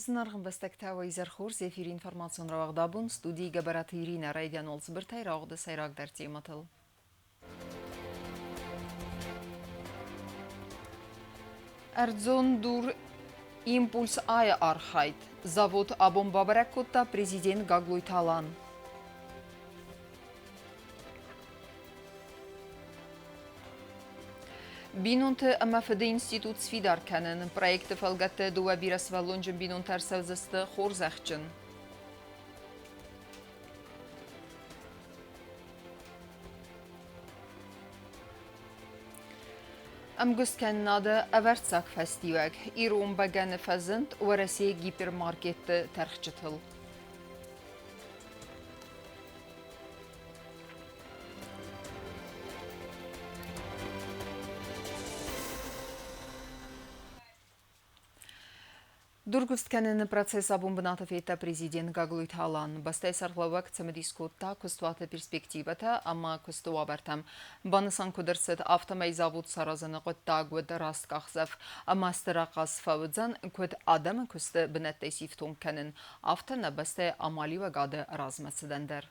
Знаргын бәстәктәві изархур зефир информацион равағдабын студии габараты Ирина Райдян олсы бір тай рауғды сайрағдар тематыл. Әрдзон дур импульс ая архайт. Завод абон бабаракотта президент Гаглуй Талан. Бинунты МФД институт свидар кәнін проекты фалгатты дуа бирас валонжын бинун тарсавзысты хорзақчын. Амгуст кәннады әвәртсақ фестивак. Ирун бәгәні фәзінт уарасы гипермаркетті тәрхчытыл. Дургустканын процесс абумбынатов это президент Гаглуй Талан. Бастай сарглавак цемедискотта кустуата перспективата, ама кустуа бартам. Банысан кудырсыд автомай завод саразаны қотта гуд расткахзав. Мастырақас фаудзан куд адам кусты бінеттай сифтун кәнін. Автона бастай амали вагады размасыдандыр.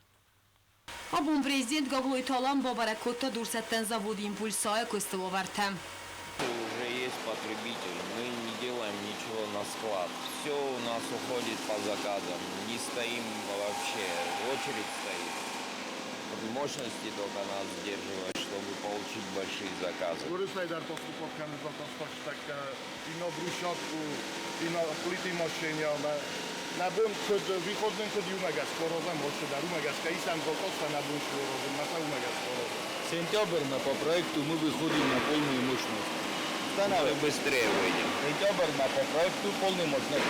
Абун президент Гаглуй Талан бабаракотта дурсаттан завод импульсая кустуа бартам. Уже есть потребитель, мы не делаем ничего на склад. Все у нас уходит по заказам, не стоим вообще, очередь стоит. Мощности только нас сдерживают, чтобы получить большие заказы. Сентябрь по проекту мы выходим на полную мощность. Мы быстрее выйдем. Сентябрь по проекту полную мощность.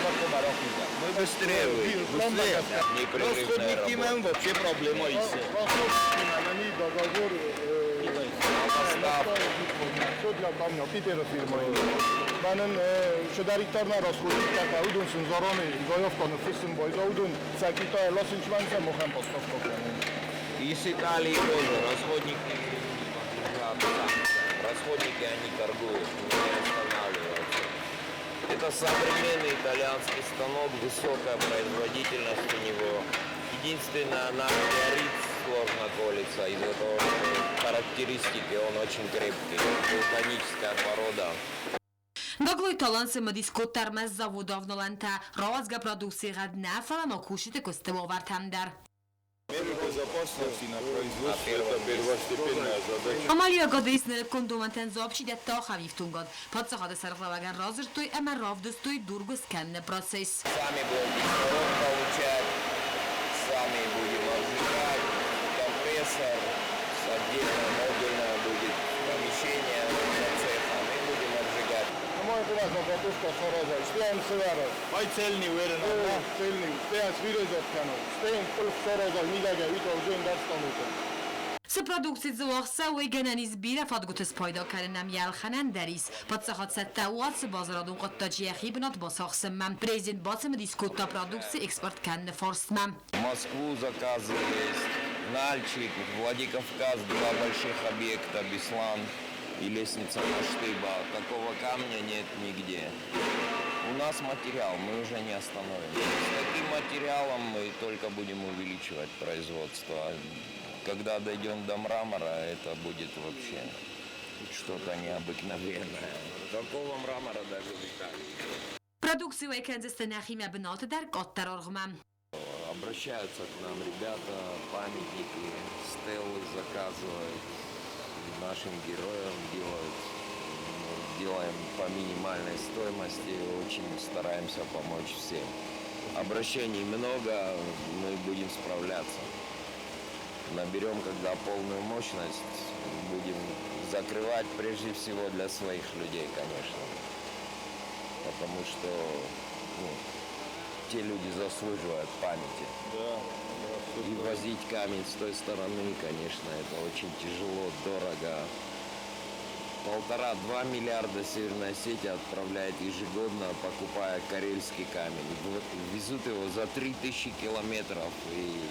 Мы быстрее выйдем. Непрерывная работа. Вообще проблема есть. Benim şedariktarlar rozchodzi taka udun sun zorony gojowko no wszyscy boizo udun caki to losin czwanca mochem postawko. И с Италией тоже расходники они торгуют, не останавливаются. Это современный итальянский станок, высокая производительность у него. Единственное, на диорит сложно колется из-за того, что характеристики он очень крепкий, вулканическая порода. Гаглуй Талан семадискот термез заводов ноланта разга продукции гадна фалано кушите костево вартамдар. Меры безопасности на производстве это первостепенная задача. Амалия гадисне кондументен зобшидет та хавифтунгад. Подсахада сарглаваган разыртой эма равдустой дургус кенне процесс. Сами будем кислород получать, сами будем обжигать, компрессор, отдельно модульное будет помещение для цеха, мы будем обжигать. Moje teraz gotówka soroza, śpiewam sywaro. Mai celni uerena. Celni, śpiewam swirozowkano. Śpiewam kulk soroza, milega, ito, użyłem darstanuta. С продукцией зуахса уйгенен избира фадгут спайда карденам ялханан дарис. Подсахат саттауат с базарадун қоттаджия хибнат басахсымам. Президент басым дискутта продукции экспорт канны форстмам. В Москву заказы есть, Нальчик, Владикавказ, два больших объекта, Беслан и лестница Маштыба. Такого камня нет нигде. У нас материал, мы уже не остановимся. С таким материалом мы только будем увеличивать производство. Когда дойдем до мрамора, это будет вообще что-то необыкновенное. Такого мрамора даже в Италии. Продукцию экензестена химия бенаты дар коттар оргмам. Обращаются к нам ребята, памятники, стеллы заказывают, нашим героям делаем по минимальной стоимости, очень стараемся помочь всем. Обращений много, мы будем справляться. Наберем, когда полную мощность, будем закрывать прежде всего для своих людей, конечно. Потому что те люди заслуживают памяти. И возить камень с той стороны, конечно, это очень тяжело, дорого. 1,5–2 миллиарда Северная Осетия отправляет ежегодно, покупая карельский камень. Везут его за 3000 километров. И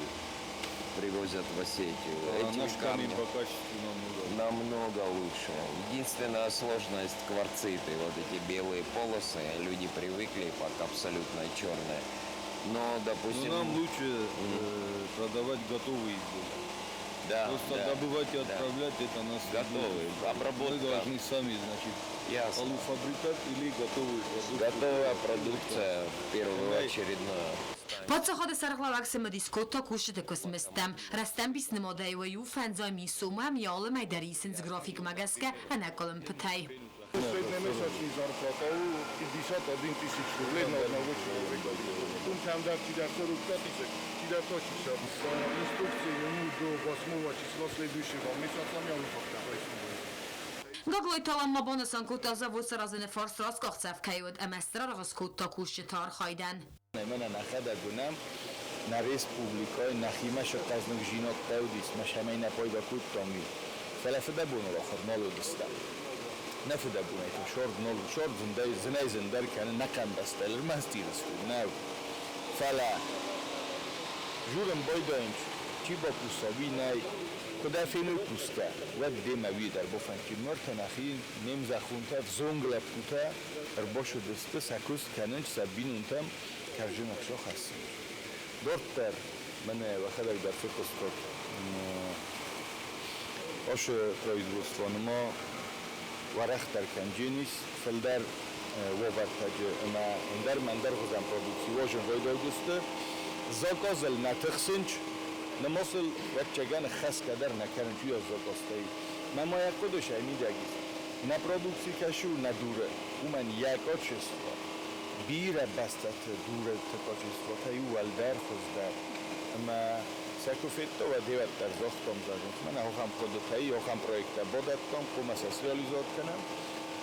привозят в Осетию. А Этим наш камень камнем по качеству намного. намного лучше. Единственная сложность — кварциты. Вот эти белые полосы, люди привыкли к абсолютно черные. Но, допустим... Но нам лучше продавать готовые изделия. да, Просто да, добывать и да. отправлять это нас Готовые. Обработка. Мы должны сами, значит, Ясно. полуфабрикат или готовый продукт. Готовая продукция, в первую очередь, Подсоход сарглавакс медискот та куште косместам. Растам бис немодай و یو فنزای میسومم یال میدریسنز گرافیک مگسکه انا کلم پتای. Средная месячная зарплата у 51 тысяч рублей на одного человека. Потом там да, чья 45 тысяч, чья 160. По инструкции ему до 8 числа следующего месяца я выпускаю. Gagloj talan mabonасан kutaza vusrazene fars ras qaxsaf kayod amestra ras kutta kushte tar khaydan. من نخدا گونم نه ریسپوبلیکای نخیمه شد از نوجینات تودیس مشهمه نپایدا کود تامی فلافده بونه را خود نالو دستم نفده بونه تو شورد نالو شورد زنده زندر کنه نکن بستل مستی رستو نه فلا جورم بایدا اینچ چی با پوساوی نای کدا فینوی پوسته و دیموی در بفن که مرت نخی نیم زخونته زنگل پوته ارباشو دسته سکوس کننج سبین اونتم كارجين أخشوخ هسي دورتر من وخدك در فكر ستوك أش производство ما ورختر كنجينيس فلدر وبرتاج ما اندر مندر خزم продукции وجن ويدو دسته زاكازل نتخسنج نماصل وچگان خس كدر نكرن توی زاكاستي ما يكودش ايميداگيس نا продукции كشو ندوره ومن يكاچسوا بیره بستت دور تکاچیسوا تایو ولدر خوزدر اما سکوفیتا و دیوت در زاختم زدم من هم خودتایی هم پروژه بودت کم کم اساس ریالیزات کنم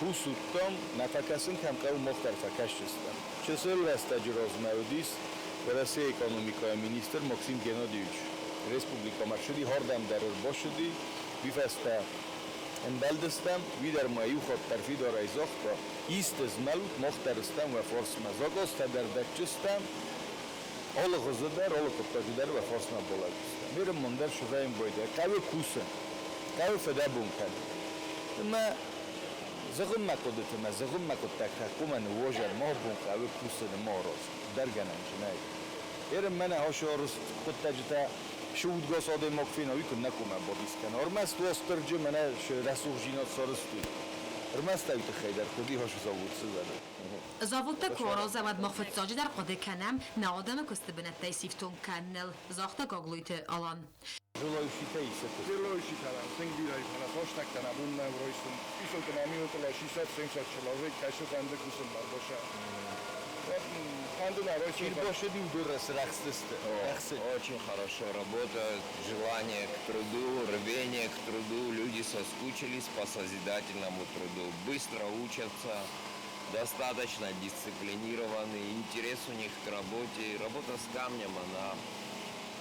حسودتم نفکسن کم که مختلف کشتستم چه سال استاجراز مودیس ورسی اکونومیکای مینیستر ماکسیم گنادیویچ ریسپوبلیکا مرشدی هردم درر باشدی بیفسته ان بلدستم وی در مایو خود طرفی دارای زاخت با ایست از ملوت مخترستم و فارس مزاگاست در دکچستم آل غزدر آل کپتاجدر و فارس مبالدستم میرم مندر شده این بایده قوی کوسن قوی فده بون کنم اما زغم مکودت ما زغم مکود تکتکو من واجر ما بون قوی کوسن ما راست درگنم جنایی ایرم من هاشو رست کپتاجتا شودگاه ساده مکفین هایی که نکومن با بیست کن ارمست و استرجه منه رسوخ جینات سارستوی ارمست هایی تخیدر خودی هاشو زاود سزده زاوت کورا زود مخفت ساجی در قده کنم نادم کست بنت تیسیفتون کنل زاخت گاگلویت آلان جلویشی تاییسه کست جلویشی ترم سنگ بیرایی کنه خوش نکنم اون نورویستم ایسو که نمیو تلا 600 شلاوه کشو کنده کسم بر باشه Чир бошеди удурас рахстесте. Очень хорошо работают, желание к труду, рвение к труду, люди соскучились по созидательному труду, быстро учатся, достаточно дисциплинированы, интерес у них к работе, работа с камнем, она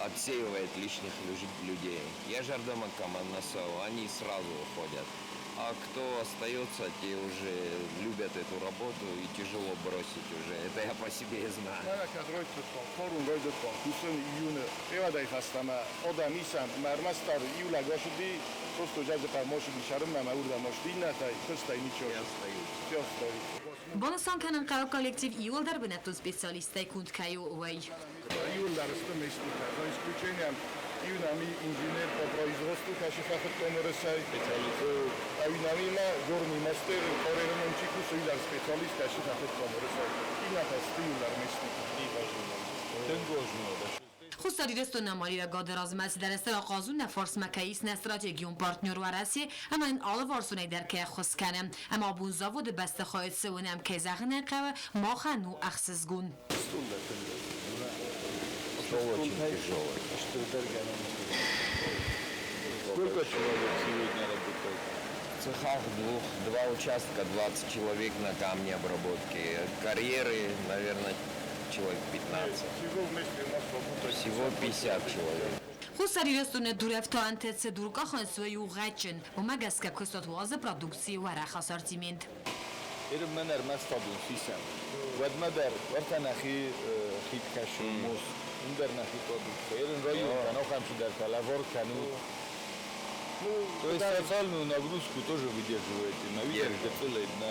отсеивает лишних людей. Я жардама каманнасау, они сразу уходят. А кто остается, те уже любят эту работу и тяжело бросить уже. Это я по себе знаю. من کدرای تطبیق فورون رای دادم کوسن ایونه ایوادای خستم آدم ایسم مرمستر ایو لگاشدی просто جد فرماشی بیشترم نمور دماشدی نتای خسته نیچه استایی بانسان کنن قرار کالکتیو ایول در بنتو سپیسیالیسته کند کیو وی ایول درستم میستیکه за исключением Ивнами инженер по производству кашифахат комерсай Ивнами ма горный мастер корерном чику суидар специалист кашифахат комерсай Инатас тиулар местник خستاری رستو نمالی و گادر از مسی در استرا قازون نفارس مکاییس نستراتژیون پارتنر و رسی اما این آل وارسونه در که خست کنم اما بونزا و بست خواهد سونم که زخنه قوه ما خنو اخسزگون Очень тяжелый. Сколько человек сегодня работает? В цехах два участка, 20 человек на камне обработки. Карьеры, наверное, человек 15. Всего 50 человек. خستاری رستو ندورف تا انتت دورکا خانسوی و غچن و مگس که کستات واز پرادوکسی و رخ آسارتیمنت ایرم من ارمست تابون فیسم ود مدر ورطن اخی خیب کشون موس интернетной продукции. Один район, оно хамши дар талавар кану. То есть социальную нагрузку тоже выдерживаете, на выдержке целый на...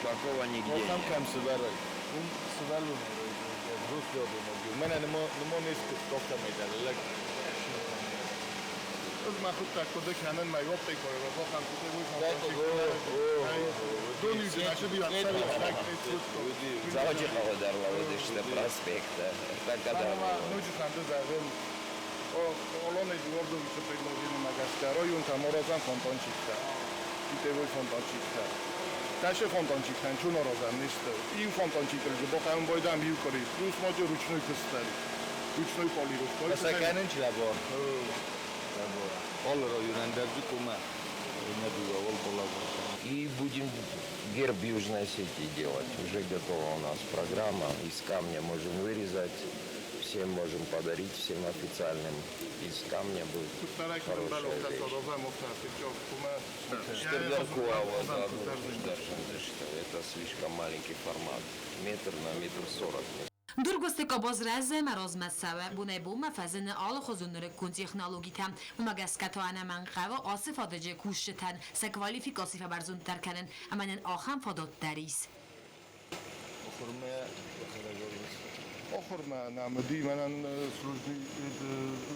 Такого нигде Там нет. кам сыдары. Сыдары взрослые обе. У меня не может доктор медалек. از من خود تکوده کنن میواب تکاره و با هم کوده روی Заводи холодерла, видишь, на проспекта. Так когда... نوچی خنده زردن الان ادوار دو بیچه پیدنازین مگسترهای اون تمارازن فانتان چیکتر بیته بای فانتان چیکتر تشه فانتان چیکتن چون آرازن نیسته این فانتان چیکتر جو با خیلی باید هم بیو کاری روز ما جو روچنوی کستری روچنوی پالی رو کاری Mesela kendin çilabor. Olur o yönlendirci kuma. Ne diyor, ol bulabor. И будем герб Южной Осетии делать. Уже готова у нас программа. Из камня можем вырезать. Всем можем подарить, всем официальным. Из камня будет хорошая вещь. Штырдаркова, вот, это слишком маленький формат. Метр на метр 40. Durgostek باز رزه مرازمت سوه بونه بوم فزن آل خوزونر کن تکنولوژی تام و مگسکت آن من قوا آسف آدجه کوشتن سکوالیفیکاسی فبرزون ترکنن امن آخام فادات دریس. آخر نمودی منن служби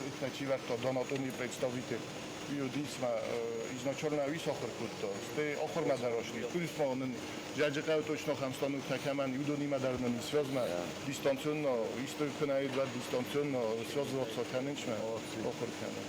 итачи варто донатони представитель биодисма изначально вис охр кутто сте охр мадарошли туризма он жажекав точно хамстану такаман юдони мадарнан связма дистанционно историкнай два дистанционно связываться канечма охр канен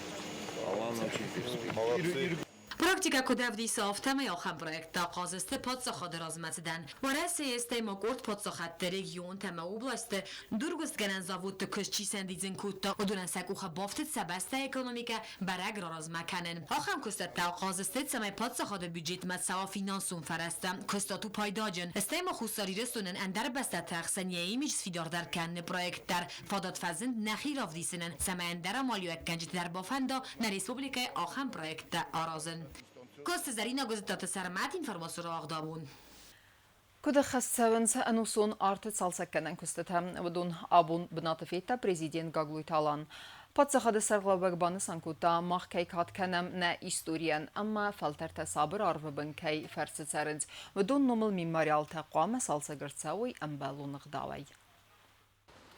Алан очень перспективный. Практика кодавди сафтаме آخر پروژه تا قازسته پادساخ درازمتدن و رأسی استیما کرد پادساخت رژیون تم اوبلاست درگست گنن زاوت کشچی سندیزن کوتا و دونن سکوخ بافتت سبسته اکونومیکا برگ رازمکنن آخر کست تا قازسته سمای پادساخ در بودجت مساوا فینانسون فرستم کستاتو پایداجن استیما خوستاری رسونن اندر بسته تخصنیه میش فیدار در کن پروژه در فادات فزند نخیر آفدیسنن سمای اندر مالیو اکنجت در بافندا نریسپوبلیکای آخر پروژه آرازن كوست زرينا جزء سرمات إنفورماسيون أخدامون. كده خسونس أنوسون أرت سالسكنن كستهم ودون أبون بناتفيتا بريزيدنت غاغلوي تالان. Պատսախադը սարգլավակ բանը սանկուտա մաղքայ կատքանամ նա իստորիան, ամմա ֆալտերտա սաբր արվը բնքայ ֆերսիցարնց, վդուն նոմլ միմարյալ թաղቋմը սալսագրցավույ ամբալու նղդավայ.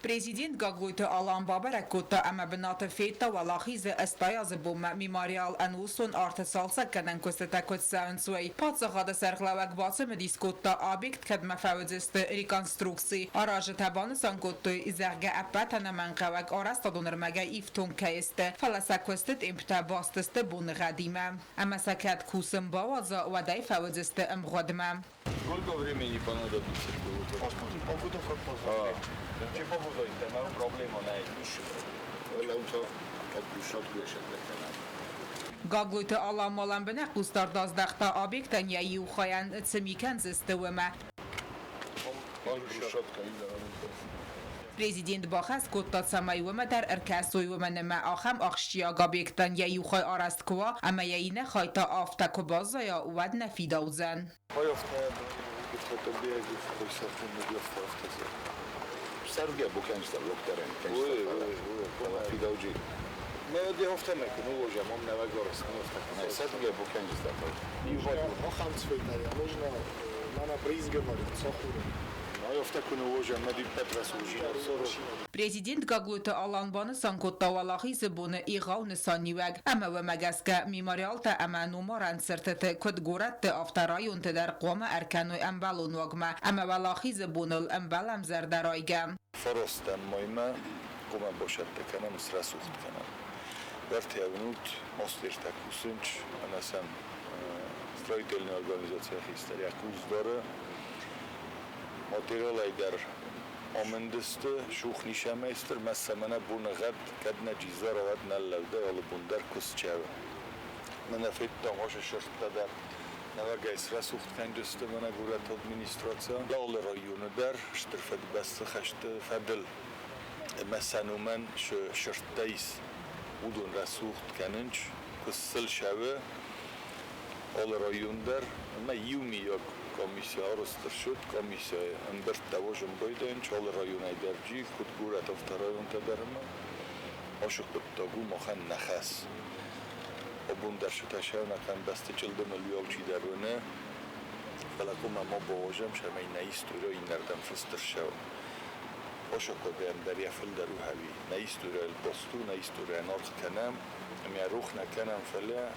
Президент Гаглуйта Алан Бабаракута ама бната фета валахизе استاياز بوم ميماريال انوسون ارتسالسا كنن كوستا كوتسانسوي پادساخاده سرغلاوك باسم ديسكوتا آبيكت كدما فاوزست ريكونستروكسي اراج تبان سانكوتو ازرگا اپاتنا منقوك ارستا دونرمگا افتون كايست فلسا كوستت امپتا باستست بون غديمه اما سكت كوسم باوازا وداي فاوزست امغدمه Сколько времени понадобится? Ce povăzuite, mai o problemă n-ai. Гаглуйта Алан Малан біне құстар даздақта объектен яи ухаян цемикен зістуіме. Президент Бахас кутта самайومه در ارکاسویومه نمه آخم آخشیا گابیکتن یی اوخای آرست کوا اما یی نخوای تا آفتا کبازا یا ود نفیدوزن. Sergia Bukenjda lokterem Fidauji. Ne de hafta mekun uložem, on ne vagores, ne hafta. Ne Sergia Bukenjda. I vodu, noham cvejtaja, možno mana preizgemarit, cohuru. Ne hafta kun uložem, medi Petras užina. Президент Гаглуйта Алан баны санкутта валахи зыбуны иғауны санивәг. Әмә вәмәгәскә мемориалта әмә нумаран сыртыты көт гуратты авторайон тедер қома әркәну әмбалун вагма. Әмә валахи зыбуныл әмбалам зәрдәрайга. Forostan mojma, kuma boşattı kanam, sırasuz kanam. Vertiyavnut, Mostirta Kusunç, anasam строительная организация история Куздора. Материалы der Amendiste, Schuchnishameister, Messamana Bunagad, Kadna Jizara, Adna Lavda, Alabundar Kuschav. Man afet Tamasha Shirtadar, Navagais Rasucht Kanduste, Managurat Administratia, Dal Rayun der, Strfed Beste Hashte Fadel, Messanuman, Shirtais, Udun Rasucht Kanunch, Kussel Shave, All Rayun der, Ma Yumi Yok. комиссия арыстыршыт, комиссия андыр тавожым бойден, чол районай дерджи, кутгурат авторайон таберма, ошық бұттагу мохан нахас. Обун даршыта шавна кан басты чылды мөлбеовчи дарвыны, فلکو ما باوجم شمی نیستوره این نردم فستر شو. اشکو دم دریا فل درو هوی نیستوره البستو نیستوره نرخ کنم امی روخ نکنم فله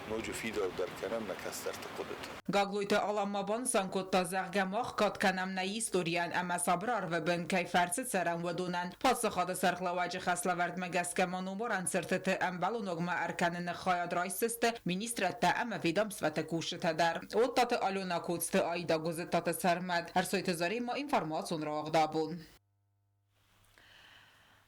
نوجو فیدر در کنم نکسترت قدرت. Գագլույթը ալամաբան սանկոտտա զաղգամախ կատկանամ նայի ստորիան ամասաբրար վբն կայֆարցը ծարան վդունան պասխադը սարխլավաջը խասլավարդ մգասկաման ումոր անցրտը ամբալունոգմա արկանը նխայad ռայսստը մինիստրատը ամը վիդամ սվատը կուշը դար օտտատը ալոնակոցտը այդա գոզետտատը սարմատ հարսոյթը զարի մա ինվարմացուն ռաղդաբուն.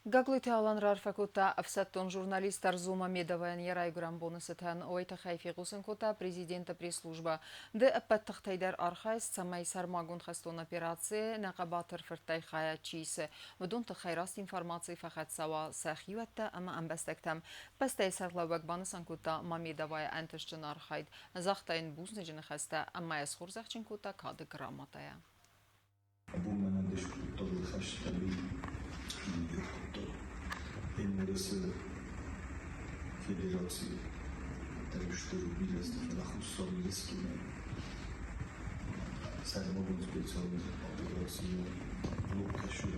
Գագլույթի ալան ռարվակոտա ավսատտոն ժուրնալիստ Արզում Ամեդավայան երայգրամ բոնուսըթան օյթը խայֆիղուսնկոտա պրեզիդենտը պրեսլուժբա դե ապատտղթայդար արխայս ծամայ սարմագուն խստոն օպերացի նaqabatır fırtay xaya çiyse vdun të xayrast informacji fakat sawa saxiyuatta ama ambastaktam pastay sarlavak banısankota Mamedavaya antışçın arxayd zaxtayn buznıcını xasta ama yasxur zaxçınkota kadı gramataya. Bu mənəndə şükürdə xəştəli Enmerası Federacji Terüştürü Bilezdi Felahuslar Bilezkine Sermogun Specjalny Operacji Lukaszu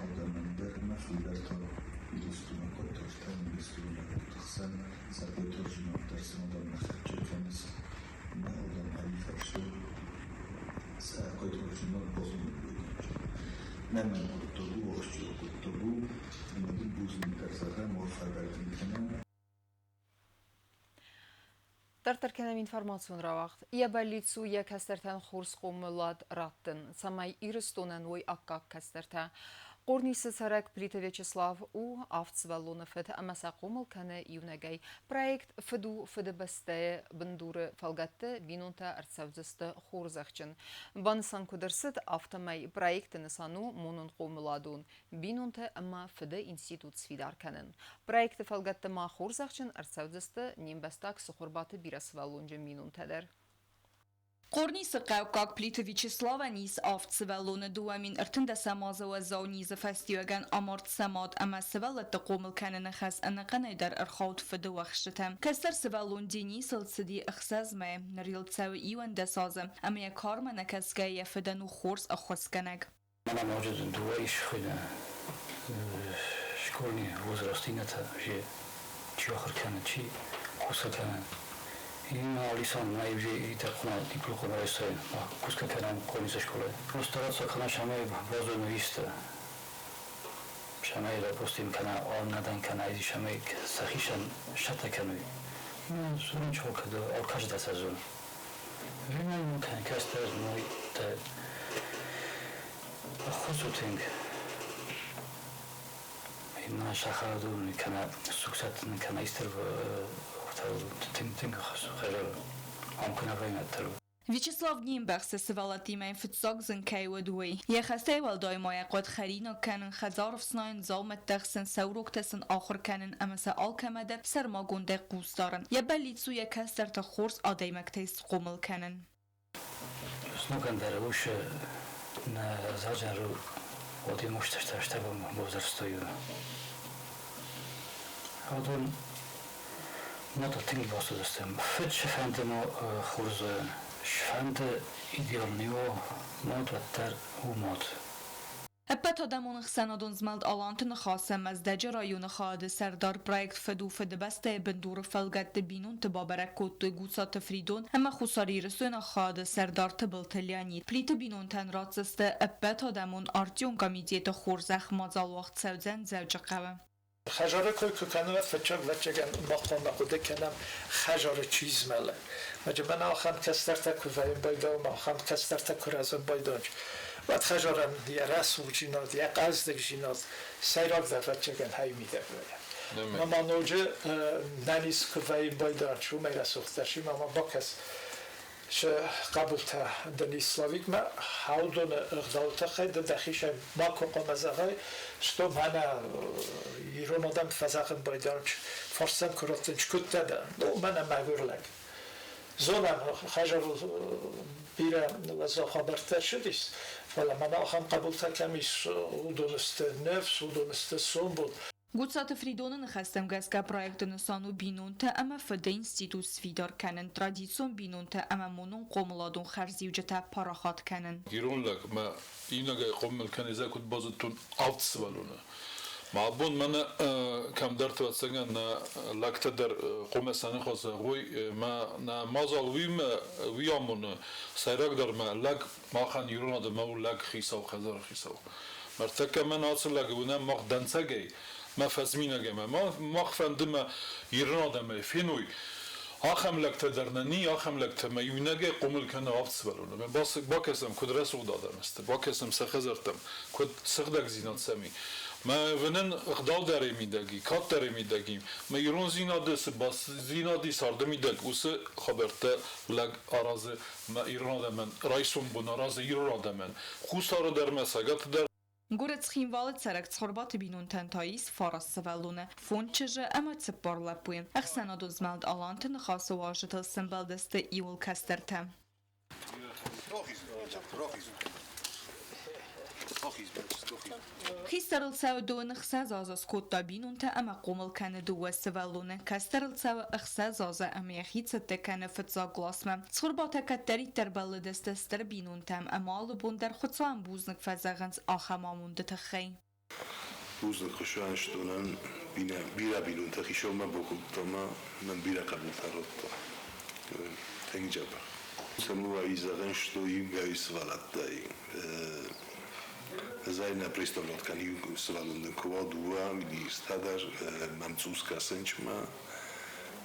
Odamender Nafliberta Ilustuna Kotortan Ilustuna Kotorsan Zagotorjina Tersin Odam Nacherczekeniz Na Odam Alifersu Kotorjina Bozunu Nem okuttobu, oxçu okuttobu, indi buzun terzada morfarbertin kenan. Tartarkenem informasyon ravaqt. Yabalitsu ya kasterten xurs qomulad rattın. Samay iristonen oy akka kasterten. Qornisi Sarak Plita Vyacheslav u avtsvalonov amasa qomul kana yunagay. Proyekt fdu fdbastaya bindure falgatte binunta artsavzista xorzaxçın. Bansan kudersit avtamay proyektini sanu monun qomuladun. Binunta ama fda institut svidarkanin. Proyekti falgatte ma xorzaxçın artsavzista nimbastak suxurbatı birasvalonja minuntader. Qornisi qavqaq Plita Vyacheslava nis avtsvalone duamin irtinda samaza zaunize festiogan amort samad ama svalat qomul kanana khas anaqanaydar irxaut fida waxshtam kastar svalon dini silsidi ixsazma naril tsawi iwanda sazam ama ya karmana kaskaya fida nu khors akhoskanag Mana موجود دوایش خیلی شکلی وزراستی نتا چی آخر کنه چی خوصه کنه این لیسان نایوی تقنا دیپلم رایسته کوسکه کنم قانیز شکله استاد سخنه شما بازو نویسته شما را پستیم کنه آن ندن کنه ایزی شما سخیشن شت کنه من زون چه کده آرکاش دست زون من ممکن کاستر نویت خصوصینگ این شخص دون کنه سوکسات کنه ایستر Vyacheslav Nimbax svalatimain fitsogzen kaywadui. Ya khastay walday maya qad kharina kanin khazarf snayn zalmat taxsan sauroktasan akhir kanin amasa alkamada sarmagunde qusdaran. Ya balitsu ya kastar ta khors adaymaktays qomul kanin. Snokan darush na zajaru odi mushtashtashtabam bozarstoyu. Adon Надо тем басудастем. Фет шефанде мо хурзе шефанде идеальнио модваттер умод. Eppet adamon xsanadon zmald alantın xasem az daca rayonu xadı serdar proyekt fedu fedbeste bendur felgat binun tebaberek kottu gusa tefridon ama xusari rسون xadı serdar tebeltelyani plita binun ten ratsiste eppet adamon artyon komiteti xorzax mazal vaqt sevzen zevcaqava خجاره که کنم فچاق وچگن مقام نقوده کنم خجاره چیز مله مجه من آخم کستر تکو ویم بایده و آخم کستر تکو رزم بایدانج وقت خجاره یه رسم جیناد یه قصد جیناد سیراک در وچگن های میده باید ماما نوجه ننیز که ویم بایدانج و میره سختشی ماما با کس قبول تا دنی سلاویک ما حاودون اقدالتا خیلی دخیشم ما کنقم از آقای شتو من ایران آدم فزاقم بایدانچ فرسم کراتنچ کت دادن دو من مگور لگ زونم خجر بیره و خبرتر شدیست ولی من آخام قبول تکمیش و دونسته نفس و دونسته سون بود Gutsat Fridonën xastëm gaska projektën sanu binunte ama fëdë institut sfidar kanën tradicion binunte ama munun qomladun xarziuceta paraxat kanën. Giron lak ma inaga qommel kaneza kut bazutun avtsvaluna. Ma bun mana kam dart vatsagan na lakta dar qomesani khasa qoy ma na mazal vim viamun sayrak dar ma lak ma khan yuruna da ma lak khisaw khazar khisaw. Martaka man asl lak buna maqdansagay ما فزمينا جماعة ما خفندم يرنا دم فينوي آخم لك تدرنني آخم لك تما ينجى قومل كنا عفص بالونه بس باكسم كد رسول دادم است باكسم سخزرتم كد سخدك زينات سامي ما ونن اقدال داره میدگی کات داره میدگیم ما یرون زیناده بس زینادی سارده میدگ اوس خبرته لگ آرازه ما ایران دمن رئیسون بون آرازه ایران دمن خوستارو در مساگات در Gurët xhinvalë cërëk cërbatë binun të ntajis faras së valune, fund qëzhe e më cëpar lapuin. Eksena do zmeld alante në khasë uajët të sëmbëldës të iull kastërte. Хистарыл цау дуын ықса заза скотта бинунта ама қомыл кәні дуы сывалуны. Кастарыл цау ықса заза ама яхицетті кәні фытза гласма. Цхурбата кәттері тәрбәлі дестестер бинунтам ама алы бундар құтсуан бузнық фәзағынс аха мамунды тұқай. بوزن خوشان شدونن بیرا بیلون تخیشو ما بکوبتا من بیرا قبول تاروتا تنگی جبر سمو ایزاغن شدویم گویس ولد دایی Zajedno predstavljati svalundën kova dua ministradar mamcuska sënqma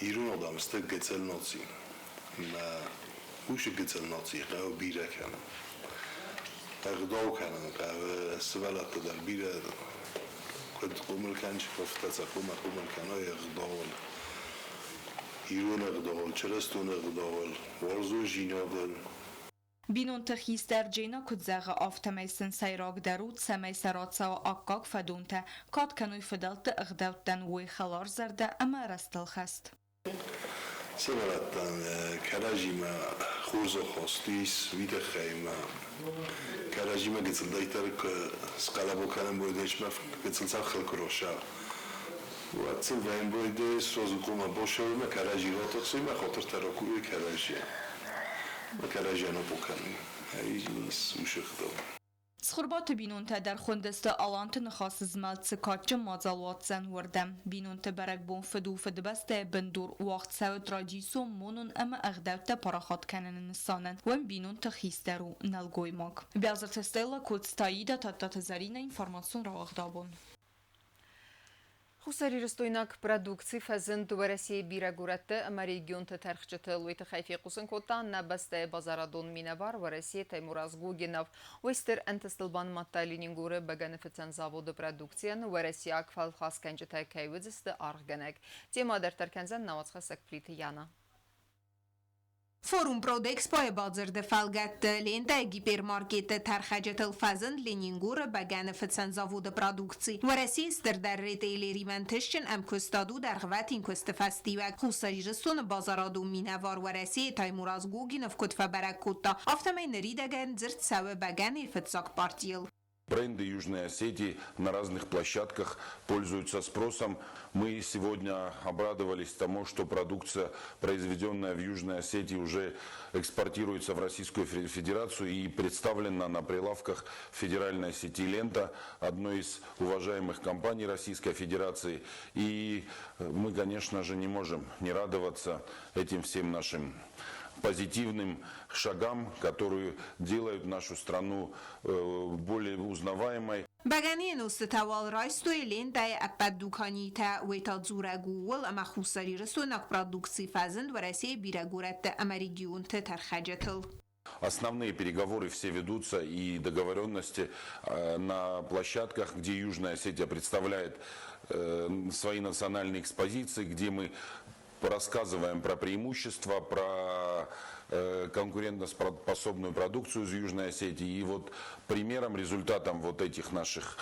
irun odam stë gëcel noci ma ushë gëcel noci ka o bira kana ta gëdow kana ka svalat të dar bira këtë kumër kanë që pëftaca kumër kana e gëdowl irun e gëdowl qërëstun e gëdowl warzu zhinodën Binun të khister gjena këtë zëgë aftemejsën sajrak darut se mejseratsa o akkak fedunte, katë kënuj fëdel të ëgdevt të nuj xalar zërde ama rastël xest. Severattan karajima xurzo xostis vide xejma karajima gëcëldajtar kë skalabo kanën bojdeqma gëcëlcar xëllkërosha و цілвен бойде созукума бошевме каражи ротоцуйма хотыр тараkuy каражи مكراجانا بوكاني هاي سوشخدو Схурбаты бинунта дар хундысты аланты нахас змалцы катчы мазалватсан вардам. Бинунта барак бон фыду фыдбасты бендур вақт сау традицион монун ама агдавта парахат кананын санан. Вен бинунта хистеру налгоймак. Бязар тестела код стаида таттата зарина информацион равагдабон. Хусари ростойнак продукции фазен до России бирагуратты ама регион të тәрхчеты луйты хайфи қусын котан на басты базарадон минавар в России Таймураз Гугинов ойстер антыстылбан матта Ленингуры баганыфыцан заводы продукцияны в России акфал хасканчытай кайвыдзысты арғганек. Тема дартарканзан навацхасак плиты Яна. فوروم پرودکسپای بازرده فلگت لینده گیپرمارکت ترخجت الفزن لینینگور بگن فتسن زاوود پرودکسی و رسیستر در ریتیلی منتشن ام کستادو در غوات این کست فستیوک خوصاجرستون بازارادو مینوار و رسی تایموراز گوگین اف کتف برکوتا افتمین ریدگن زرد سوه بگن فتساک پارتیل Бренды Южной Осетии на разных площадках пользуются спросом. Мы сегодня обрадовались тому, что продукция, произведенная в Южной Осетии, уже экспортируется в Российскую Федерацию и представлена на прилавках федеральной сети «Лента», одной из уважаемых компаний Российской Федерации. И мы, конечно же, не можем не радоваться этим всем нашим позитивным шагам, которые делают нашу страну более узнаваемой. بگنی نوست توال رایستوی لینده اپد دوکانی تا ویتا زوره گوول اما خوصاری رسو نک پرودکسی فزند و رسی بیرگورت امریگیون ترخجتل. Основные переговоры все ведутся и договоренности на площадках, где Южная Осетия представляет свои национальные экспозиции, где мы рассказываем про преимущества, про конкурентоспособную продукцию из Южной Осетии. И вот примером, результатом вот этих наших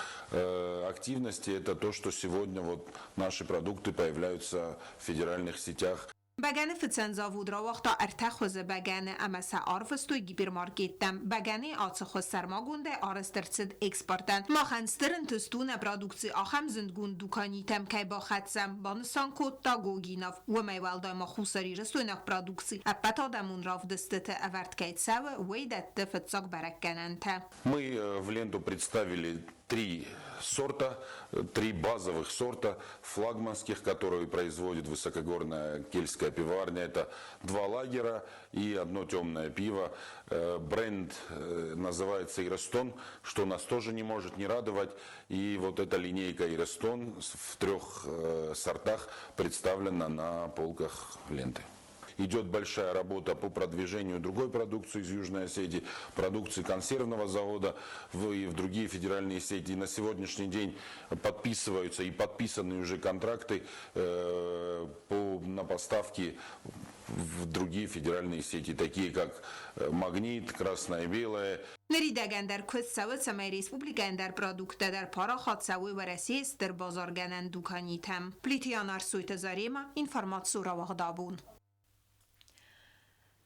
активностей это то, что сегодня вот наши продукты появляются в федеральных сетях. Bagane fıtsanzavudra vaqta ertaxoze bagane ama sa arvestoy gipermarketten bagane atsaxos sermagunde arastırtsıd eksportan. Maxanstırın tüstune produksi axam zindgun dukanitem kay baxatsam banısan kotta goginav ve meyvalda maxusari rasunak produksi. Appata damun ravdıstıtı evert kaytsav veydette fıtsak berekkenente. Мы в ленту представили три базовых сорта флагманских, которые производит высокогорная кельтская пивоварня. Это 2 лагера и одно темное пиво. Бренд называется Ирестон, что нас тоже не может не радовать. И вот эта линейка Ирестон в 3 сортах представлена на полках ленты. Идет большая работа по продвижению другой продукции из Южной Осетии, продукции консервного завода и в другие федеральные сети. И на сегодняшний день подписываются и подписаны уже контракты на поставки в другие федеральные сети, такие как Магнит, Красное и Белое. نریدگن در کساوت سمای ریسپوبلیکن در پرادوکت در پارا خادساوی و رسیس در بازارگنن دوکانیتم. پلیتیانار سویت زاریما اینفرماتسو را وغدابون.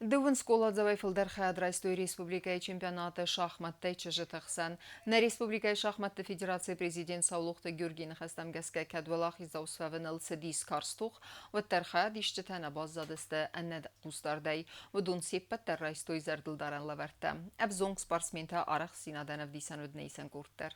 Дывын скола завайфылдар Хадрайстой Республикай чемпионаты шахматтай чыжытықсан. На Республикай шахматты Федерации президент Саулухты Гюргин Хастамгаска Кадвалах изаусфавын ылсыдис карстух, ваттарха диштетана баззадысты әннәд кустардай, вдун сеппаттар Райстой зардылдаран лаварта. Әбзонг спортсмента арах синаданов дисан өднейсен курттар.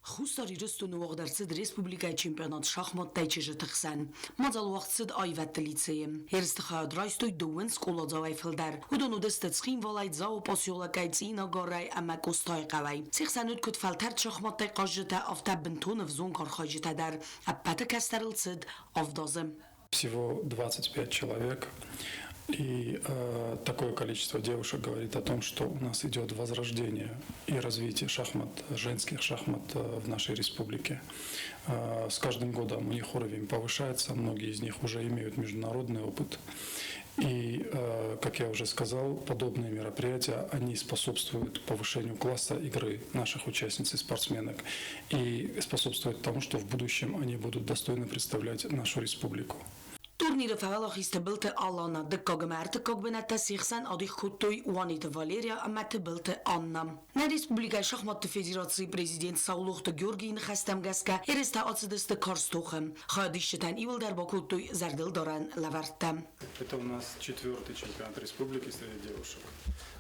خوستاری رستون وقت درصد ریسپوبلیکای چمپیونات شахмат تایچه تخسن. مازال وقت صد آیوت لیتسیم. هرست خواهد رایستوی دوون سکولا زاوی فلدر. و دونو دست تسخیم ولایت زاو پاسیولا کایت اینا گارای اما کستای قوی. سیخسنود کد فلتر شахмат تای قاجته آفته بنتون وزون کار خواجته در. اپته کسترل صد آفدازم. Всего 25 человек. И такое количество девушек говорит о том, что у нас идет возрождение и развитие женских шахмат в нашей республике. С каждым годом у них уровень повышается, многие из них уже имеют международный опыт. И, как я уже сказал, подобные мероприятия, они способствуют повышению класса игры наших участниц и спортсменок и способствуют тому, что в будущем они будут достойно представлять нашу республику. Турнир фавалахисте билте Алана, деккагмерте кагбенете сихсен адих куттой Уанита Валерия амете билте Анна. На Республикай шахмат Федерации президент Саулухты Георгий Хастамгаска ересте ацидесте Карстухем. Хадиштен ивел дар бакуттой Зардилдаран Лаварта. Это у нас 4-й чемпионат республики среди девушек.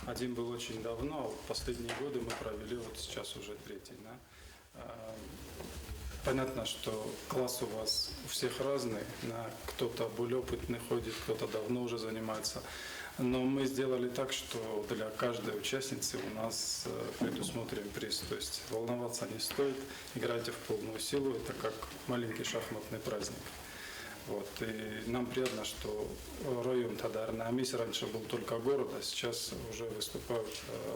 Один был очень давно, а последние годы мы провели вот сейчас уже 3-й. Да? Понятно, что класс у вас у всех разный, кто-то более опытный ходит, кто-то давно уже занимается. Но мы сделали так, что для каждой участницы у нас предусмотрен приз. То есть волноваться не стоит, играйте в полную силу, это как маленький шахматный праздник. Вот. И нам приятно, что район Тадарнамис раньше был только город, а сейчас уже выступают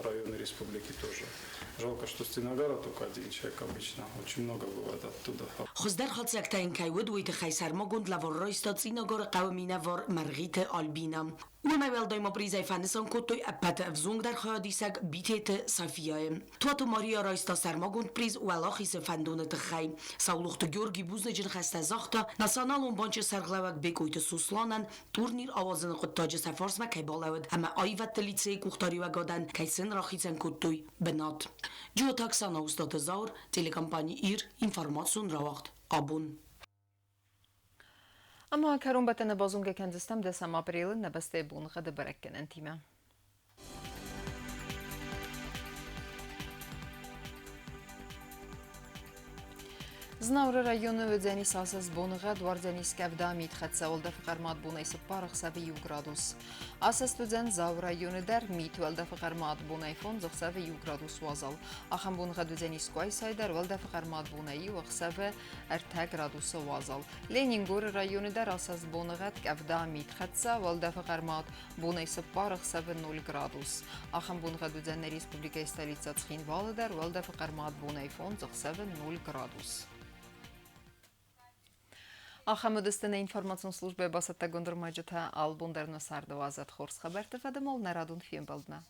районы республики тоже. Жалко, что Стеногара только один человек обычно. Очень много бывает оттуда. Хоздар хацактайн кайвуд уйте хайсар могунд лавор ройстат Стеногара кавмина вор Маргите Альбина. وما دايما بريزاي فانسان كوتوي أبت أفزونغ در خاديسك بيتيت صافية. تواتو ماريا رايستا سرماغوند بريز ولاخيس فاندونة تخاي. ساولوخت جورجي بوزنجن خسته زاختا ناسانالون بانچ سرغلوك بيكويت سوسلانن تورنير آوازن قطاج سفارس مكي بالاود اما آيوات ليتسي كوختاري وگادن كيسن راخيسن كوتوي بنات. جو تاكسانا استاد زور تيليكامباني إير إنفارماتسون راوخت آبون. اما کرون بتن بازونگ کندستم دسم آپریل نبسته بون خد برکن انتیمه. Знаура районы өдзәни сасыз боныға дуарзәни скәвда митхәтсә олда фықармат бунайсы парық сәбі 1 градус. Асас төдзән Зау районы дәр мит вәлді фықармат бунайфон зұқ сәбі 1 градус вазал. Ахам боныға дүзәни скуай сайдар вәлді фықармат бунайы вәқ сәбі әртә градусы вазал. Ленингор районы дәр асас боныға ткәвда митхәтсә вәлді фықармат бунайсы парық сәбі 0 градус. Ахам боныға дүзәні республика столица Цхинвалы дәр вәлді фықармат бунайфон зұқ сәбі 0 градус. Ахамыдыстыны информацион службе басатта гондырмайжыта албундарны сарды азат хорс хабарты фадымол нарадун фем балдна.